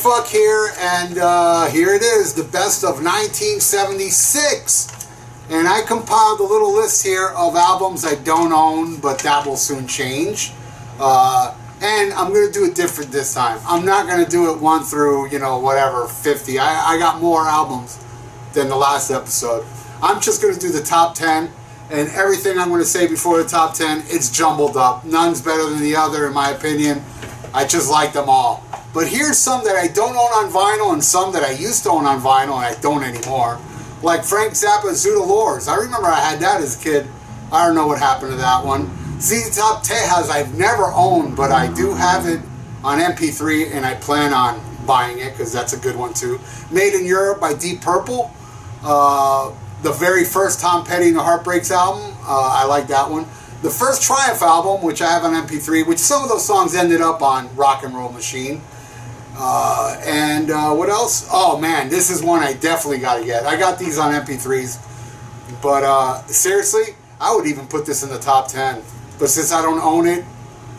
FUKK here, and here it is, the best of 1976. And I compiled a little list here of albums I don't own, but that will soon change. And I'm going to do it different this time. I'm not going to do it 1 through, you know, whatever, 50. I got more albums than the last episode. I'm just going to do the top 10, and everything I'm going to say before the top 10, it's jumbled up. None's better than the other, in my opinion. I just like them all. But here's some that I don't own on vinyl, and some that I used to own on vinyl, and I don't anymore. Like Frank Zappa's Zoot Allures. I remember I had that as a kid. I don't know what happened to that one. ZZ Top Tejas I've never owned, but I do have it on MP3, and I plan on buying it because that's a good one too. Made in Europe by Deep Purple. The very first Tom Petty and the Heartbreaks album. I like that one. The first Triumph album, which I have on MP3, which some of those songs ended up on Rock and Roll Machine. And what else? Oh man, this is one I definitely got to get. I got these on MP3s. But seriously, I would even put this in the top 10. But since I don't own it,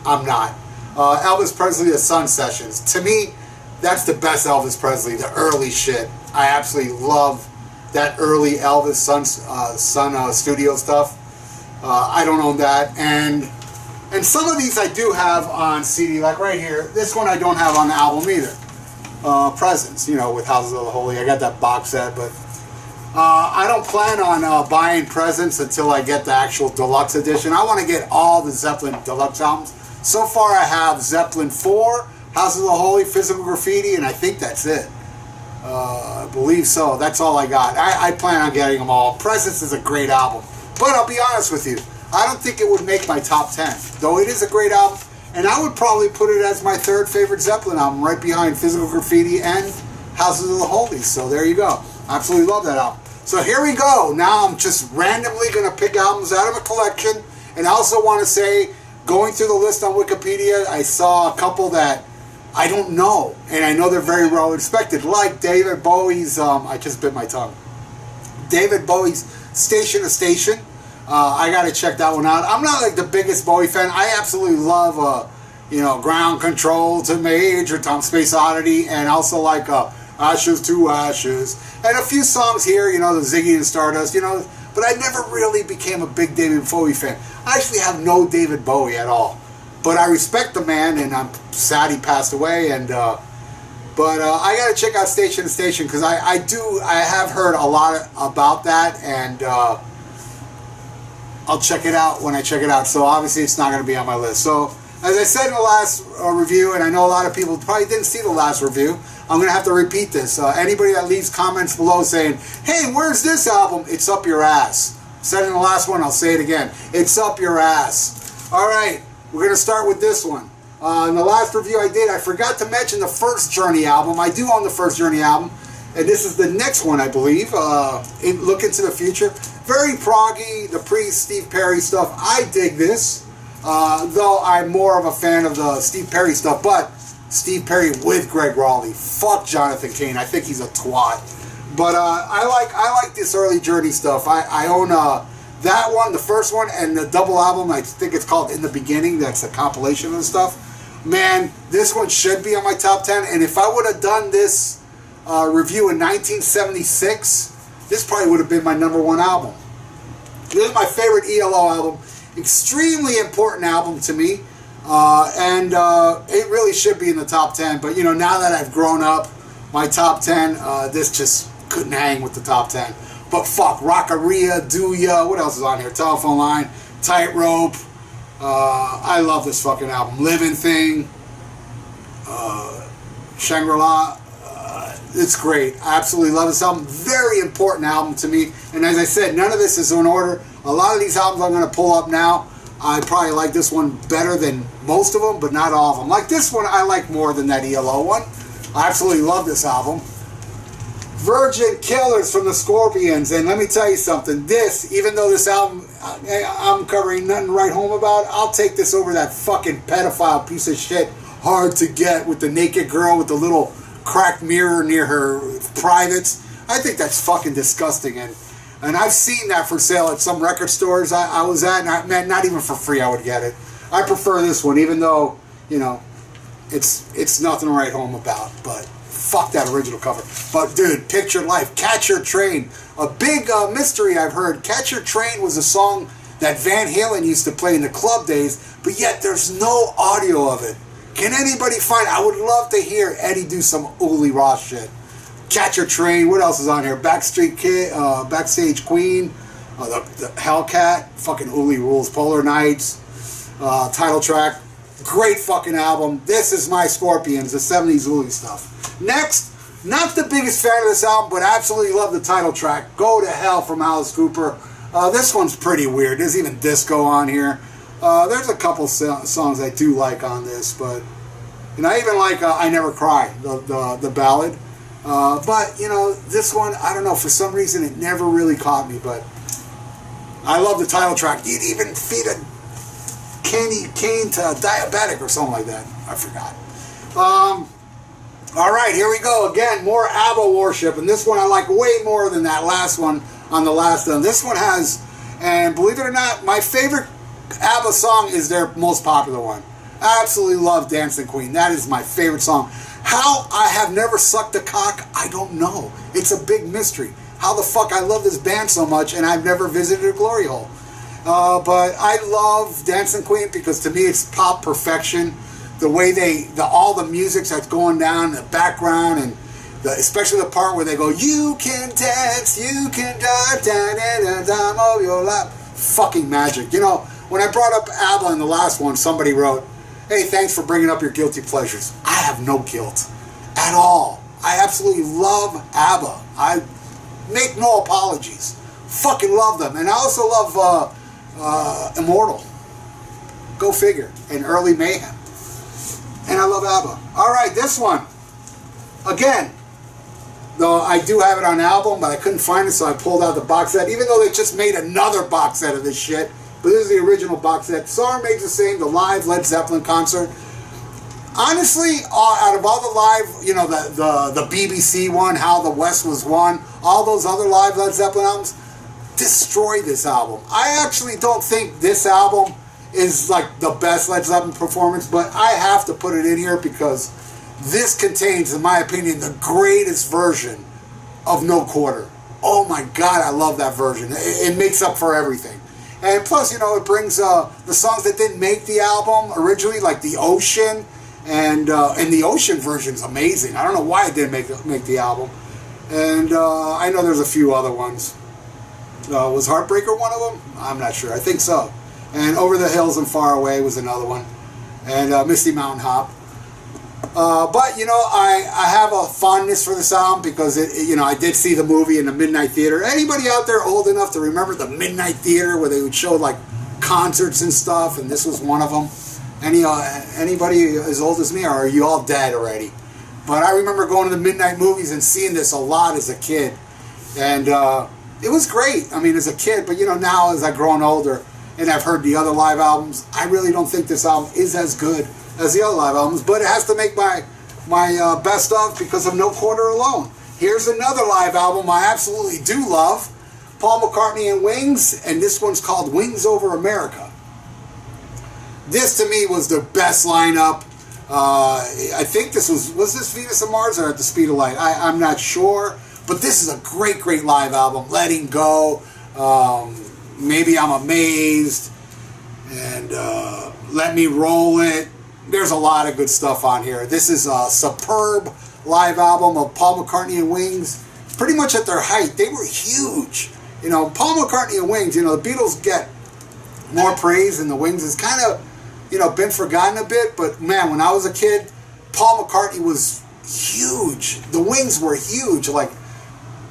I'm not. Elvis Presley, The Sun Sessions. To me, that's the best Elvis Presley, the early shit. I absolutely love that early Elvis Sun studio stuff. I don't own that. And some of these I do have on CD, like right here. This one I don't have on the album either. Presents, you know, with Houses of the Holy. I got that box set, but I don't plan on buying Presents until I get the actual deluxe edition. I want to get all the Zeppelin deluxe albums. So far I have Zeppelin 4, Houses of the Holy, Physical Graffiti, and I think that's it. I believe so. That's all I got. I plan on getting them all. Presents is a great album. But I'll be honest with you, I don't think it would make my top 10. Though it is a great album, and I would probably put it as my 3rd favorite Zeppelin album, right behind Physical Graffiti and Houses of the Holy. So there you go. I absolutely love that album. So here we go. Now I'm just randomly going to pick albums out of a collection. And I also want to say, going through the list on Wikipedia, I saw a couple that I don't know. And I know they're very well respected. Like David Bowie's, I just bit my tongue. David Bowie's Station to Station. I got to check that one out. I'm not like the biggest Bowie fan. I absolutely love, you know, Ground Control to Major Tom, Space Oddity. And also like Ashes to Ashes. And a few songs here, you know, the Ziggy and Stardust, you know, but I never really became a big David Bowie fan. I actually have no David Bowie at all. But I respect the man, and I'm sad he passed away. And I got to check out Station to Station because I have heard a lot about that, and I'll check it out when I check it out. So obviously it's not going to be on my list. So as I said in the last review, and I know a lot of people probably didn't see the last review, I'm going to have to repeat this. Anybody that leaves comments below saying, hey, where's this album? It's up your ass. Said in the last one, I'll say it again. It's up your ass. All right, we're going to start with this one. In the last review I did, I forgot to mention the first Journey album. I do own the first Journey album. And this is the next one, I believe. Look Into the Future. Very proggy, the pre-Steve Perry stuff. I dig this. Though I'm more of a fan of the Steve Perry stuff. But Steve Perry with Greg Raleigh. Fuck Jonathan Cain. I think he's a twat. But I like this early Journey stuff. I own that one, the first one, and the double album. I think it's called In the Beginning. That's a compilation of the stuff. Man, this one should be on my top 10. And if I would have done this review in 1976, this probably would have been my #1 album. This is my favorite ELO album. Extremely important album to me. And it really should be in the top 10. But, you know, now that I've grown up, my top 10, this just couldn't hang with the top 10. But fuck, Rockaria, Do Ya, what else is on here? Telephone Line, Tightrope. I love this fucking album. Living Thing, Shangri-La. It's great. I absolutely love this album. Very important album to me. And as I said, none of this is in order. A lot of these albums I'm going to pull up now, I probably like this one better than most of them, but not all of them. Like this one, I like more than that ELO one. I absolutely love this album. Virgin Killers from the Scorpions. And let me tell you something. This, even though this album I'm covering nothing to write home about, I'll take this over that fucking pedophile piece of shit. Hard to Get with the naked girl with the little cracked mirror near her privates. I think that's fucking disgusting. And I've seen that for sale at some record stores I was at. And man, not even for free I would get it. I prefer this one, even though, you know, it's nothing to write home about. But Fuck that original cover. But dude, Picture Life, Catch Your Train. A big mystery I've heard. Catch Your Train was a song that Van Halen used to play in the club days, but yet there's no audio of it. Can anybody find? I would love to hear Eddie do some Uli Ross shit. Catch Your Train. What else is on here? Backstreet Kid, Backstage Queen, the Hellcat, fucking Uli rules. Polar Nights, title track. Great fucking album. This is My Scorpions, the 70s Uli stuff. Next, not the biggest fan of this album, but absolutely love the title track, Go to Hell from Alice Cooper. This one's pretty weird. There's even disco on here. There's a couple songs I do like on this, but you know, I even like I Never Cry, the ballad. But you know, this one, I don't know, for some reason it never really caught me, but I love the title track. You'd even feed a candy cane to a diabetic or something like that. I forgot. All right, here we go again. More ABBA worship, and this one I like way more than that last one on the last one. This one has, and believe it or not, my favorite ABBA song is their most popular one. I absolutely love Dancing Queen. That is my favorite song. How I have never sucked a cock, I don't know. It's a big mystery. How the fuck I love this band so much and I've never visited a glory hole. But I love Dancing Queen because to me it's pop perfection. The way all the music that's going down in the background, and especially the part where they go, you can dance, you can dive down in the time of your life. Fucking magic. You know, when I brought up ABBA in the last one, somebody wrote, hey, thanks for bringing up your guilty pleasures. I have no guilt at all. I absolutely love ABBA. I make no apologies. Fucking love them. And I also love Immortal. Go figure. And Early Mayhem. And I love ABBA. All right, this one. Again, though I do have it on album, but I couldn't find it, so I pulled out the box set. Even though they just made another box set of this shit. But this is the original box set. Song remains the same, the live Led Zeppelin concert. Honestly, out of all the live, you know, the BBC one, How the West Was Won, all those other live Led Zeppelin albums, destroy this album. I actually don't think this album is like the best Led Zeppelin performance, but I have to put it in here because this contains, in my opinion, the greatest version of No Quarter. Oh my God, I love that version. It makes up for everything. And plus, you know, it brings the songs that didn't make the album originally, like The Ocean, and the Ocean version is amazing. I don't know why it didn't make the album. And I know there's a few other ones. Was Heartbreaker one of them? I'm not sure. I think so. And Over the Hills and Far Away was another one. And Misty Mountain Hop. But, you know, I have a fondness for this album because, you know, I did see the movie in the Midnight Theater. Anybody out there old enough to remember the Midnight Theater where they would show, like, concerts and stuff, and this was one of them? Anybody as old as me, or are you all dead already? But I remember going to the midnight movies and seeing this a lot as a kid. And it was great, I mean, as a kid. But, you know, now as I've grown older and I've heard the other live albums, I really don't think this album is as good as the other live albums, but it has to make my best of because of No Quarter alone. Here's another live album I absolutely do love, Paul McCartney and Wings, and this one's called Wings Over America. This to me was the best lineup. I think this was this Venus and Mars or At the Speed of Light? I'm not sure, but this is a great live album. Letting Go, Maybe I'm Amazed, and Let Me Roll It. There's a lot of good stuff on here. This is a superb live album of Paul McCartney and Wings. Pretty much at their height. They were huge. You know, Paul McCartney and Wings, you know, the Beatles get more praise than the Wings. It's kind of, you know, been forgotten a bit. But, man, when I was a kid, Paul McCartney was huge. The Wings were huge. Like,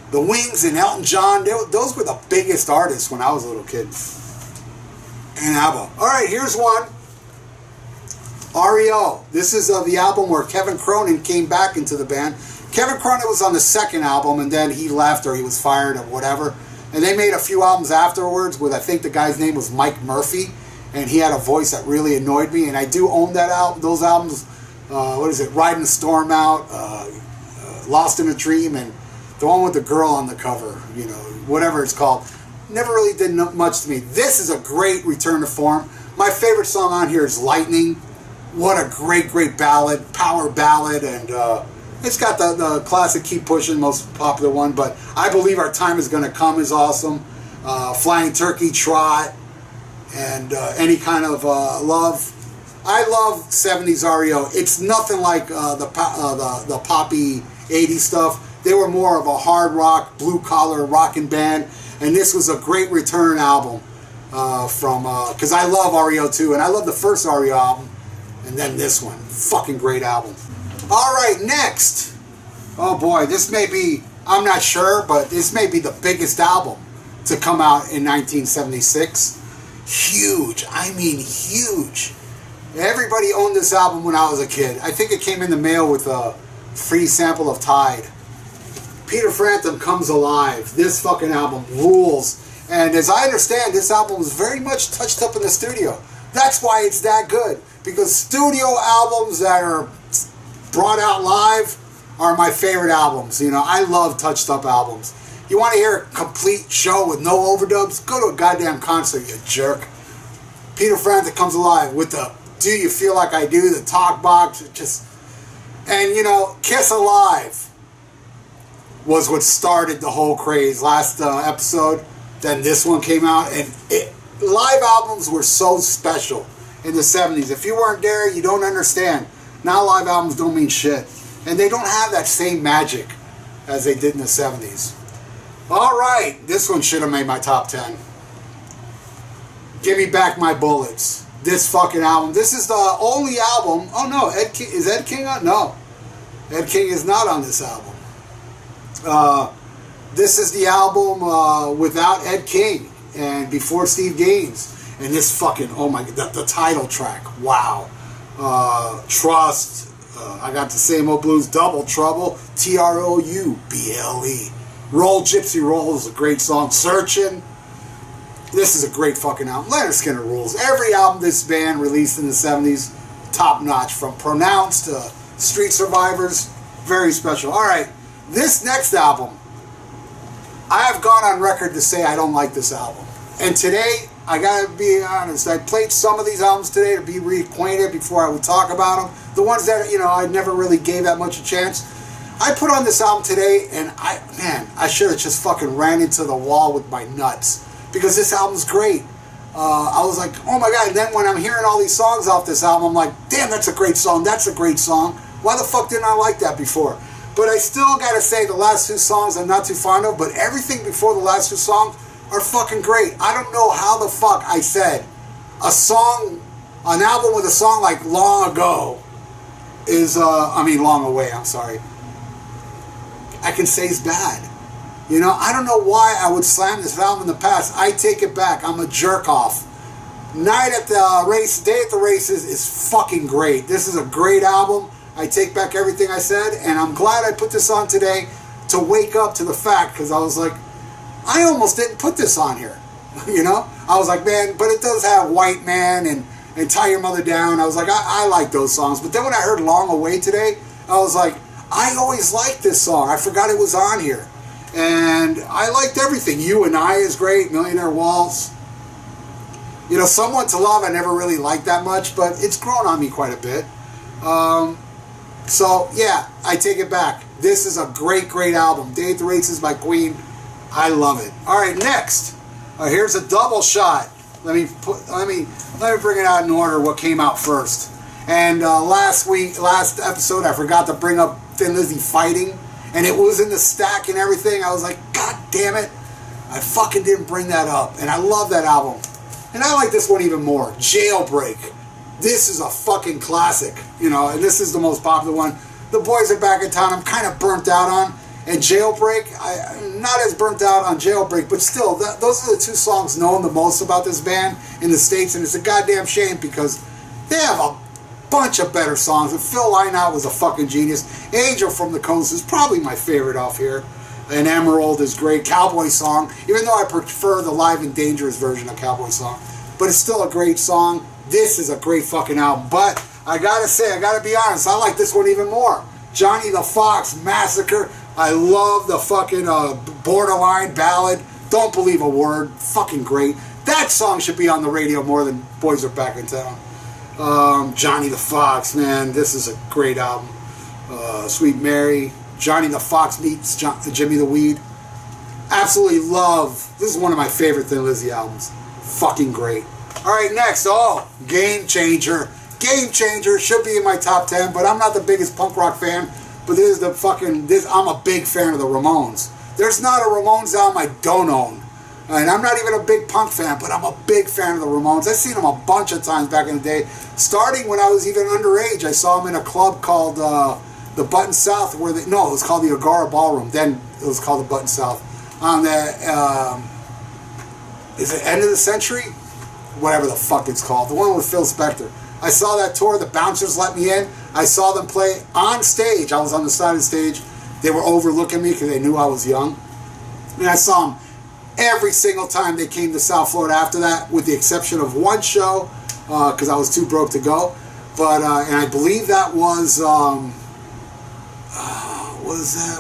the Wings and Elton John, those were the biggest artists when I was a little kid. And ABBA. All right, here's one. R.E.O. This is the album where Kevin Cronin came back into the band. Kevin Cronin was on the second album, and then he left or he was fired or whatever. And they made a few albums afterwards with, I think the guy's name was Mike Murphy, and he had a voice that really annoyed me. And I do own that those albums. What is it? Riding the Storm Out, Lost in a Dream, and the one with the girl on the cover, you know, whatever it's called. Never really did much to me. This is a great return to form. My favorite song on here is Lightning. What a great ballad, power ballad, and It's got the classic Keep Pushing, most popular one, but I Believe Our Time Is Gonna Come is awesome. Flying Turkey, Trot, and Any Kind of Love. I love 70s R.E.O. It's nothing like the poppy 80s stuff. They were more of a hard rock, blue collar rocking band, and this was a great return album because I love R.E.O. too, and I love the first R.E.O. album, and then this one. Fucking great album. Alright, next. Oh boy, this may be, I'm not sure, but this may be the biggest album to come out in 1976. Huge. I mean huge. Everybody owned this album when I was a kid. I think it came in the mail with a free sample of Tide. Peter Frampton Comes Alive. This fucking album rules. And as I understand, this album was very much touched up in the studio. That's why it's that good. Because studio albums that are brought out live are my favorite albums. You know, I love touched up albums. You want to hear a complete show with no overdubs? Go to a goddamn concert, you jerk. Peter Frampton Comes Alive with the Do You Feel Like I Do, the talk box, just... And, you know, Kiss Alive was what started the whole craze. Last episode, then this one came out, and live albums were so special in the 70s. If you weren't there, you don't understand. Now live albums don't mean shit. And they don't have that same magic as they did in the 70s. Alright, this one should have made my top 10. Give Me Back My Bullets. This fucking album. This is the only album. Oh no, is Ed King on? No. Ed King is not on this album. This is the album without Ed King and before Steve Gaines. And this fucking, oh my god, the title track. Wow. Trust. I Got the Same Old Blues. Double Trouble. TROUBLE. Roll Gypsy Roll is a great song. Searching. This is a great fucking album. Leonard Skinner rules. Every album this band released in the 70s, top notch. From Pronounced to Street Survivors, very special. Alright, this next album, I have gone on record to say I don't like this album. And today, I gotta be honest, I played some of these albums today to be reacquainted before I would talk about them. The ones that, you know, I never really gave that much a chance. I put on this album today, and I should have just fucking ran into the wall with my nuts. Because this album's great. I was like, oh my god, and then when I'm hearing all these songs off this album, I'm like, damn, that's a great song, that's a great song. Why the fuck didn't I like that before? But I still gotta say, the last two songs I'm not too fond of, but everything before the last two songs are fucking great. I don't know how the fuck I said an album with a song like Long Ago is, Long Away, I'm sorry. I can say it's bad. You know, I don't know why I would slam this album in the past. I take it back. I'm a jerk off. Night at the Race, Day at the Races is fucking great. This is a great album. I take back everything I said, and I'm glad I put this on today to wake up to the fact, because I was like, I almost didn't put this on here. You know? I was like, man, but it does have White Man and Tie Your Mother Down. I was like, I like those songs. But then when I heard Long Away today, I was like, I always liked this song. I forgot it was on here. And I liked everything. You and I is great. Millionaire Waltz. You know, Someone to Love I never really liked that much, but it's grown on me quite a bit. So, yeah, I take it back. This is a great, great album. Day at the Races by Queen. I love it. All right, next. Here's a double shot. Let me bring it out in order what came out first. And last episode, I forgot to bring up Thin Lizzy fighting. And it was in the stack and everything. I was like, God damn it. I fucking didn't bring that up. And I love that album. And I like this one even more. Jailbreak. This is a fucking classic. You know, and this is the most popular one. The Boys Are Back in Town, I'm kind of burnt out on. And Jailbreak, I'm not as burnt out on Jailbreak, but still, those are the two songs known the most about this band in the States. And it's a goddamn shame because they have a bunch of better songs. And Phil Lynott was a fucking genius. Angel from the Coast is probably my favorite off here. And Emerald is great. Cowboy Song, even though I prefer the Live and Dangerous version of Cowboy Song. But it's still a great song. This is a great fucking album. But I gotta say, I gotta be honest, I like this one even more. Johnny the Fox, Massacre. I love the fucking Borderline ballad. Don't Believe a Word. Fucking great. That song should be on the radio more than Boys Are Back in Town. Johnny the Fox, man, this is a great album. Sweet Mary, Johnny the Fox meets Jimmy the Weed. Absolutely love. This is one of my favorite Thin Lizzy albums. Fucking great. Alright, next. Oh, Game Changer. Game Changer should be in my top 10, but I'm not the biggest punk rock fan. But this is the fucking... I'm a big fan of the Ramones. There's not a Ramones album I don't own. And I'm not even a big punk fan, but I'm a big fan of the Ramones. I've seen them a bunch of times back in the day. Starting when I was even underage. I saw them in a club called the Button South, where it was called the Agora Ballroom. Then it was called the Button South. On the, is it End of the Century? Whatever the fuck it's called. The one with Phil Spector. I saw that tour. The bouncers let me in. I saw them play on stage. I was on the side of the stage. They were overlooking me because they knew I was young. And I saw them every single time they came to South Florida after that, with the exception of one show, because I was too broke to go. But, and I believe that was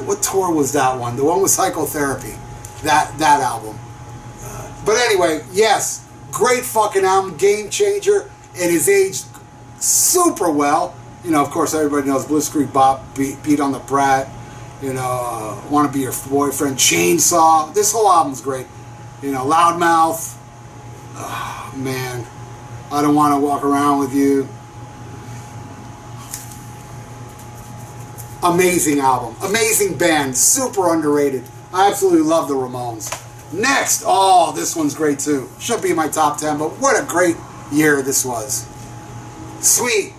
what tour was that one? The one with Psychotherapy. That album. But anyway, yes, great fucking album, Game Changer. It is aged super well. You know, of course, everybody knows Blitzkrieg Bop, Beat on the Brat. You know, Want to Be Your Boyfriend, Chainsaw. This whole album's great. You know, Loudmouth. Oh, man, I Don't Want to Walk Around With You. Amazing album. Amazing band. Super underrated. I absolutely love the Ramones. Next. Oh, this one's great too. Should be in my top 10, but what a great year this was. Sweet.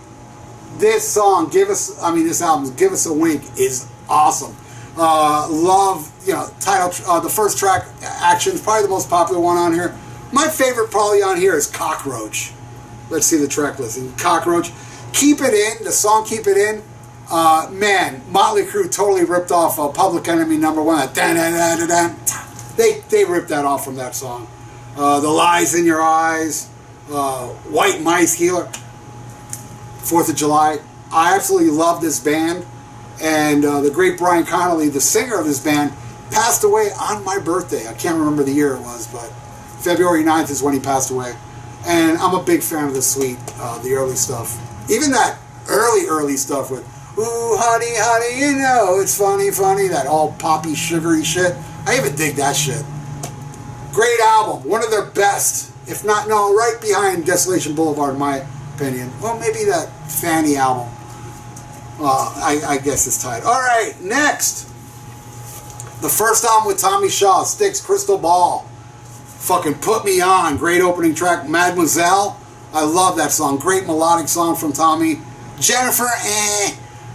This song, this album, Give Us a Wink, is awesome. Love, title, the first track, Action's probably the most popular one on here. My favorite probably on here is Cockroach. Let's see the track listing. Cockroach. Keep It In, the song Keep It In. Man, Motley Crue totally ripped off Public Enemy #1. They ripped that off from that song. The Lies in Your Eyes, White Mice Healer, 4th of July. I absolutely love this band. And the great Brian Connolly, the singer of this band, passed away on my birthday. I can't remember the year it was, but February 9th is when he passed away. And I'm a big fan of the Sweet, the early stuff. Even that early stuff with, ooh, honey, honey, you know, it's funny, funny, that all poppy, sugary shit. I even dig that shit. Great album. One of their best. If not, no, right behind Desolation Boulevard, in my opinion. Well, maybe that Fanny album. I guess it's tied. All right, next. The first album with Tommy Shaw, Styx, Crystal Ball. Fucking Put Me On. Great opening track, Mademoiselle. I love that song. Great melodic song from Tommy. Jennifer,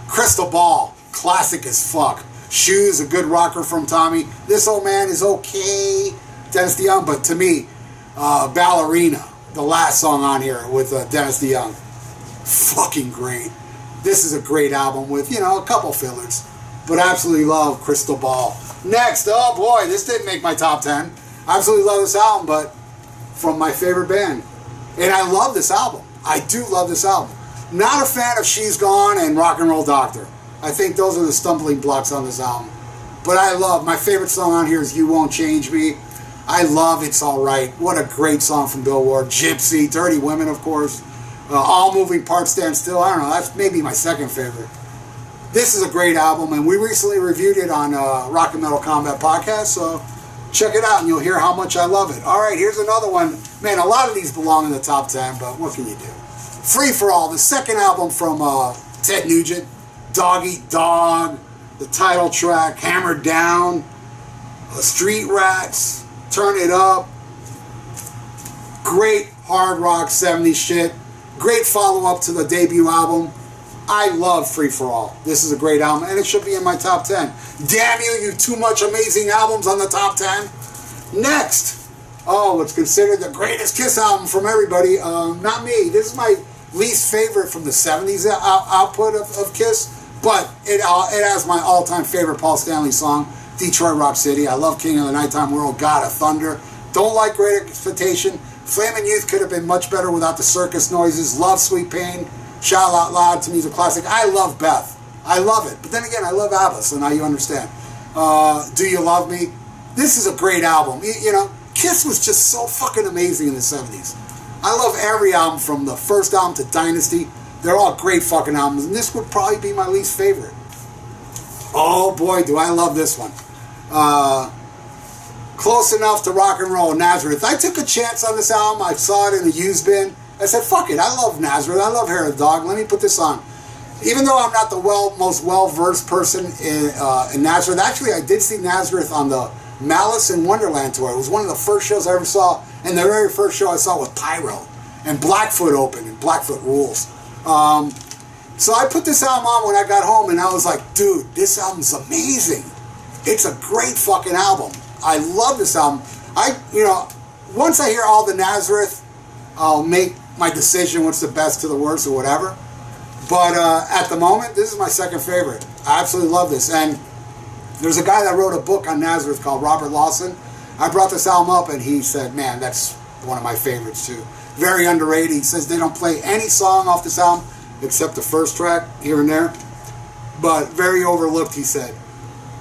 Crystal Ball. Classic as fuck. Shoes, a good rocker from Tommy. This Old Man Is Okay. Dennis DeYoung, but to me, Ballerina, the last song on here with Dennis DeYoung. Fucking great. This is a great album with, a couple fillers. But I absolutely love Crystal Ball. Next, oh boy, this didn't make my top 10. I absolutely love this album, but from my favorite band. And I love this album. I do love this album. Not a fan of She's Gone and Rock and Roll Doctor. I think those are the stumbling blocks on this album. But I love, my favorite song on here is You Won't Change Me. I love It's Alright. What a great song from Bill Ward. Gypsy, Dirty Women, of course. All Moving Parts Stand Still. I don't know, that's maybe my second favorite. This is a great album, and we recently reviewed it on Rock and Metal Combat Podcast, so check it out and you'll hear how much I love it. Alright, here's another one. Man, a lot of these belong in the top 10, but what can you do? Free For All, the second album from Ted Nugent. Doggy Dog, the title track, Hammered Down, Street Rats, Turn It Up. Great hard rock 70s shit. Great follow-up to the debut album. I love Free For All. This is a great album, and it should be in my top 10. Damn you too much amazing albums on the top 10. Next. Oh, what's considered the greatest Kiss album from everybody. Not me. This is my least favorite from the 70s output of Kiss. But it has my all-time favorite Paul Stanley song, Detroit Rock City. I love King of the Nighttime World, God of Thunder. Don't like Great Expectation. Flamin' Youth could have been much better without the circus noises. Love Sweet Pain. Shout Out Loud, to me is a classic. I love Beth. I love it. But then again, I love ABBA, so now you understand. Do You Love Me? This is a great album. Kiss was just so fucking amazing in the 70s. I love every album from the first album to Dynasty. They're all great fucking albums, and this would probably be my least favorite. Oh boy, do I love this one. Close Enough to Rock and Roll, Nazareth. I took a chance on this album. I saw it in the used bin. I said, fuck it, I love Nazareth. I love Hair of Dog. Let me put this on. Even though I'm not the most well-versed person in Nazareth, actually I did see Nazareth on the Malice in Wonderland tour. It was one of the first shows I ever saw, and the very first show I saw was Pyro. And Blackfoot opened, and Blackfoot rules. So I put this album on when I got home, and I was like, dude, this album's amazing. It's a great fucking album. I love this album. Once I hear all the Nazareth, I'll make my decision what's the best to the worst or whatever. But at the moment, this is my second favorite. I absolutely love this. And there's a guy that wrote a book on Nazareth called Robert Lawson. I brought this album up, and he said, man, that's one of my favorites too. Very underrated. He says they don't play any song off this album except the first track here and there. But very overlooked, he said.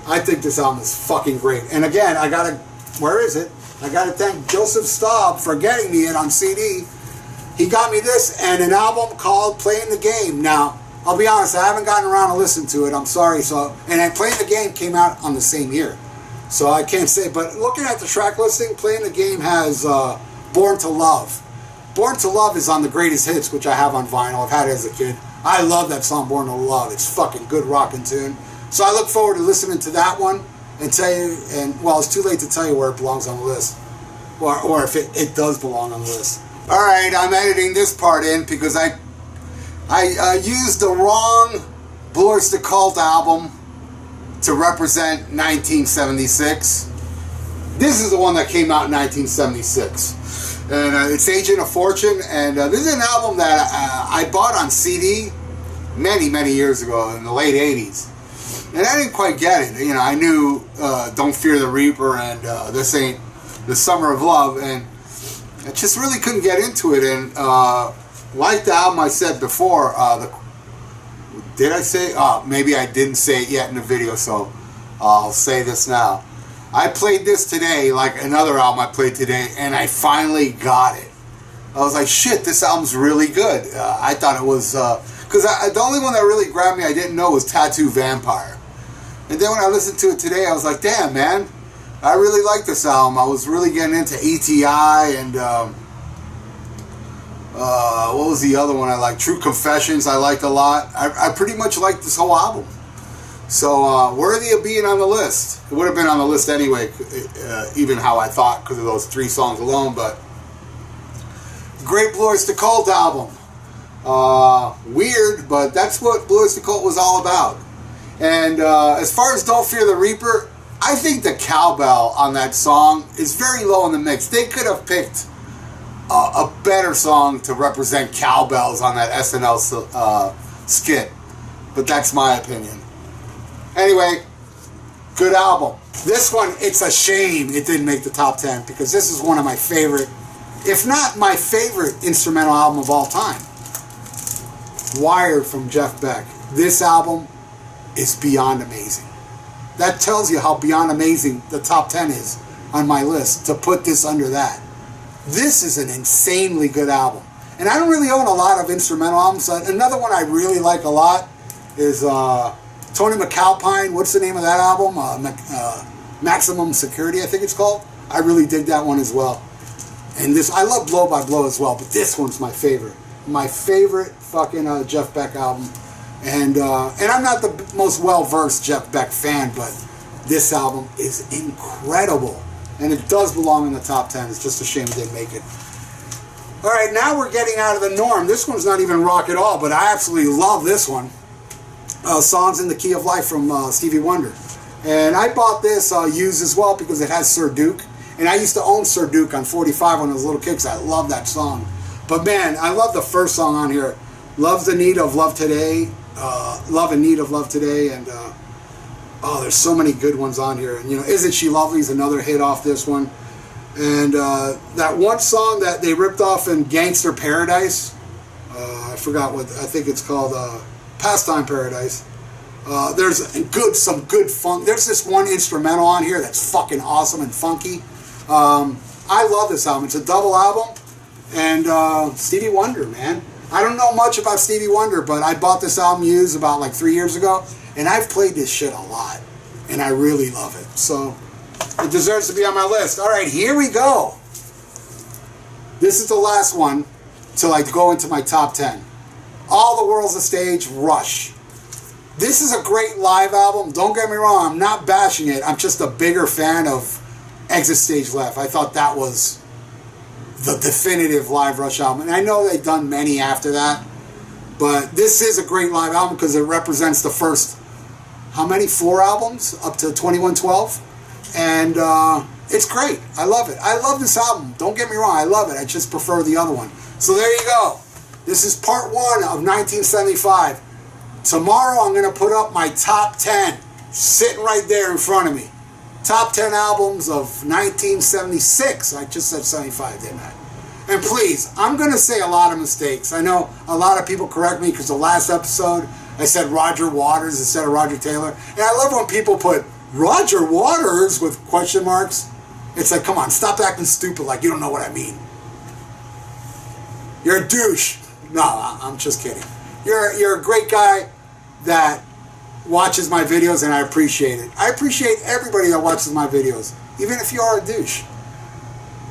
I think this album is fucking great. And again, where is it? I gotta thank Joseph Staub for getting me it on CD. He got me this and an album called Playing the Game. Now, I'll be honest, I haven't gotten around to listen to it. I'm sorry. And then Playing the Game came out on the same year. So I can't say, but looking at the track listing, Playing the Game has Born to Love. Born to Love is on the Greatest Hits, which I have on vinyl. I've had it as a kid. I love that song, Born to Love. It's fucking good rockin' tune. So I look forward to listening to that one and tell you, it's too late to tell you where it belongs on the list. Or if it does belong on the list. Alright, I'm editing this part in because I used the wrong Blue Oyster Cult album to represent 1976. This is the one that came out in 1976. And it's Agent of Fortune. And this is an album that I bought on CD many, many years ago in the late 80s. And I didn't quite get it. I knew Don't Fear the Reaper and This Ain't the Summer of Love. And I just really couldn't get into it. And like the album I said before, did I say? Maybe I didn't say it yet in the video, so I'll say this now. I played this today, like another album I played today, and I finally got it. I was like, shit, this album's really good. I thought it was, because the only one that really grabbed me I didn't know was Tattoo Vampire. And then when I listened to it today, I was like, damn, man, I really like this album. I was really getting into ATI and, what was the other one I liked? True Confessions I liked a lot. I pretty much liked this whole album. So, worthy of being on the list. It would have been on the list anyway, even how I thought, because of those 3 songs alone, but great Blue Oyster Cult album. Weird, but that's what Blue Oyster Cult was all about. And as far as Don't Fear the Reaper, I think the cowbell on that song is very low in the mix. They could have picked a better song to represent cowbells on that SNL skit, but that's my opinion. Anyway, good album. This one, it's a shame it didn't make the top 10 because this is one of my favorite, if not my favorite instrumental album of all time. Wired from Jeff Beck. This album is beyond amazing. That tells you how beyond amazing the top 10 is on my list, to put this under that. This is an insanely good album. And I don't really own a lot of instrumental albums. Another one I really like a lot is Tony McAlpine. What's the name of that album? Maximum Security, I think it's called. I really dig that one as well. And this, I love Blow by Blow as well, but this one's my favorite. My favorite fucking Jeff Beck album. And I'm not the most well-versed Jeff Beck fan, but this album is incredible. And it does belong in the top 10. It's just a shame they make it. Alright, now we're getting out of the norm. This one's not even rock at all, but I absolutely love this one. Songs in the Key of Life from Stevie Wonder. And I bought this used as well because it has Sir Duke. And I used to own Sir Duke on 45 when I was a little kid because I love that song. But man, I love the first song on here. Love's the Need of Love Today. Love in Need of Love Today. And oh, there's so many good ones on here. And Isn't She Lovely is another hit off this one. And that one song that they ripped off in Gangster Paradise. I forgot what, I think it's called Pastime Paradise. There's some good funk. There's this one instrumental on here that's fucking awesome and funky. I love this album. It's a double album. And Stevie Wonder, man. I don't know much about Stevie Wonder, but I bought this album used about like 3 years ago. And I've played this shit a lot, and I really love it. So it deserves to be on my list. All right, here we go. This is the last one till I go into my top 10. All the World's a Stage, Rush. This is a great live album. Don't get me wrong, I'm not bashing it. I'm just a bigger fan of Exit Stage Left. I thought that was the definitive live Rush album. And I know they've done many after that, but this is a great live album because it represents the first, how many? 4 albums up to 2112. And it's great. I love it. I love this album. Don't get me wrong, I love it. I just prefer the other one. So there you go. This is part 1 of 1975. Tomorrow I'm going to put up my top 10, sitting right there in front of me. Top 10 albums of 1976. I just said 75, didn't I? And please, I'm going to say a lot of mistakes. I know a lot of people correct me because the last episode I said Roger Waters instead of Roger Taylor. And I love when people put Roger Waters with question marks. It's like, come on, stop acting stupid like you don't know what I mean. You're a douche. No, I'm just kidding. You're a great guy that watches my videos, and I appreciate it. I appreciate everybody that watches my videos, even if you are a douche.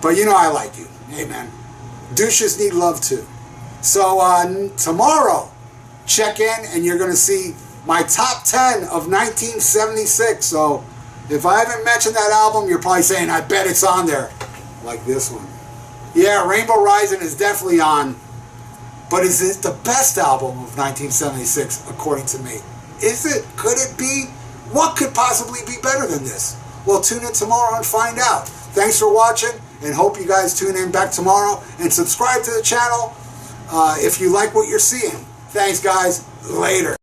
But you know I like you. Hey, man. Douches need love, too. So tomorrow, check in, and you're going to see my top 10 of 1976. So if I haven't mentioned that album, you're probably saying, I bet it's on there. Like this one. Yeah, Rainbow Rising is definitely on. But is it the best album of 1976, according to me? Is it? Could it be? What could possibly be better than this? Well, tune in tomorrow and find out. Thanks for watching, and hope you guys tune in back tomorrow. And subscribe to the channel if you like what you're seeing. Thanks, guys. Later.